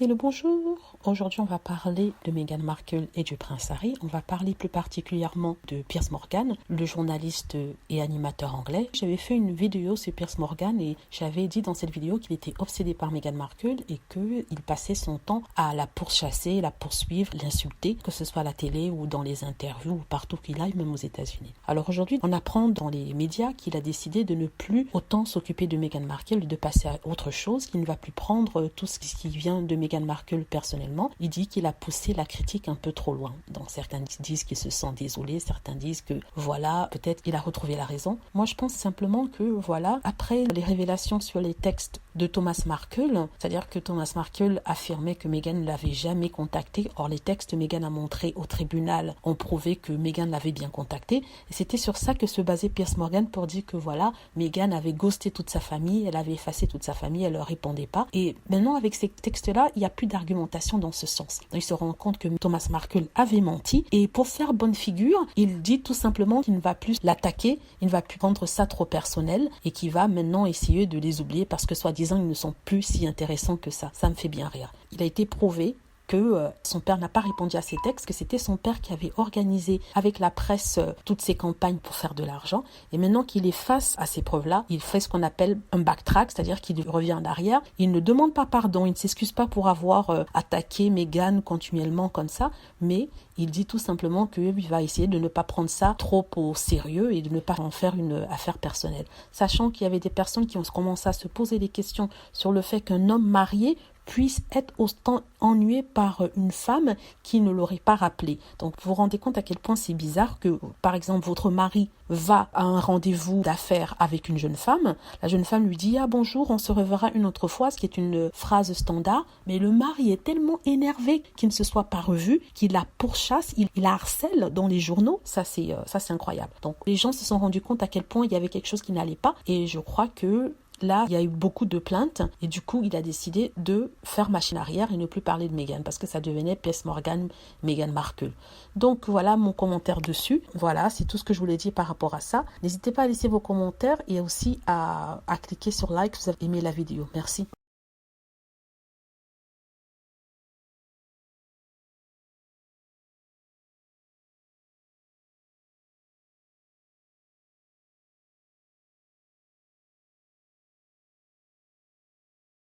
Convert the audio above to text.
et le bonjour. Aujourd'hui, on va parler de Meghan Markle et du prince Harry. On va parler plus particulièrement de Piers Morgan, le journaliste et animateur anglais. J'avais fait une vidéo sur Piers Morgan et j'avais dit dans cette vidéo qu'il était obsédé par Meghan Markle et qu'il passait son temps à la pourchasser, la poursuivre, l'insulter, que ce soit à la télé ou dans les interviews ou partout qu'il aille, même aux États-Unis. Alors aujourd'hui, on apprend dans les médias qu'il a décidé de ne plus autant s'occuper de Meghan Markle, de passer à autre chose, qu'il ne va plus prendre tout ce qui vient de Meghan Markle personnellement. Il dit qu'il a poussé la critique un peu trop loin. Donc certains disent qu'il se sent désolé, certains disent que voilà, peut-être qu'il a retrouvé la raison. Moi je pense simplement que voilà, après les révélations sur les textes de Thomas Markle, c'est-à-dire que Thomas Markle affirmait que Meghan ne l'avait jamais contacté. Or les textes que Meghan a montrés au tribunal ont prouvé que Meghan l'avait bien contacté. Et c'était sur ça que se basait Piers Morgan pour dire que voilà, Meghan avait ghosté toute sa famille, elle avait effacé toute sa famille, elle leur répondait pas. Et maintenant avec ces textes-là, il n'y a plus d'argumentation dans ce sens. Donc, il se rend compte que Thomas Markle avait menti et pour faire bonne figure, il dit tout simplement qu'il ne va plus l'attaquer, il ne va plus prendre ça trop personnel et qu'il va maintenant essayer de les oublier parce que soi-disant ils ne sont plus si intéressants que ça. Ça me fait bien rire. Il a été prouvé que son père n'a pas répondu à ses textes, que c'était son père qui avait organisé avec la presse toutes ces campagnes pour faire de l'argent. Et maintenant qu'il est face à ces preuves-là, il fait ce qu'on appelle un backtrack, c'est-à-dire qu'il revient en arrière. Il ne demande pas pardon, il ne s'excuse pas pour avoir attaqué Meghan continuellement comme ça, mais il dit tout simplement qu'il va essayer de ne pas prendre ça trop au sérieux et de ne pas en faire une affaire personnelle. Sachant qu'il y avait des personnes qui ont commencé à se poser des questions sur le fait qu'un homme marié puisse être autant ennuyé par une femme qui ne l'aurait pas rappelé. Donc vous vous rendez compte à quel point c'est bizarre que, par exemple, votre mari va à un rendez-vous d'affaires avec une jeune femme, la jeune femme lui dit « Ah bonjour, on se reverra une autre fois », ce qui est une phrase standard, mais le mari est tellement énervé qu'il ne se soit pas revu, qu'il la pourchasse, il la harcèle dans les journaux, ça c'est incroyable. Donc les gens se sont rendus compte à quel point il y avait quelque chose qui n'allait pas, et je crois que là, il y a eu beaucoup de plaintes et du coup, il a décidé de faire machine arrière et ne plus parler de Meghan parce que ça devenait Piers Morgan, Meghan Markle. Donc voilà mon commentaire dessus. Voilà, c'est tout ce que je voulais dire par rapport à ça. N'hésitez pas à laisser vos commentaires et aussi à cliquer sur like si vous avez aimé la vidéo. Merci.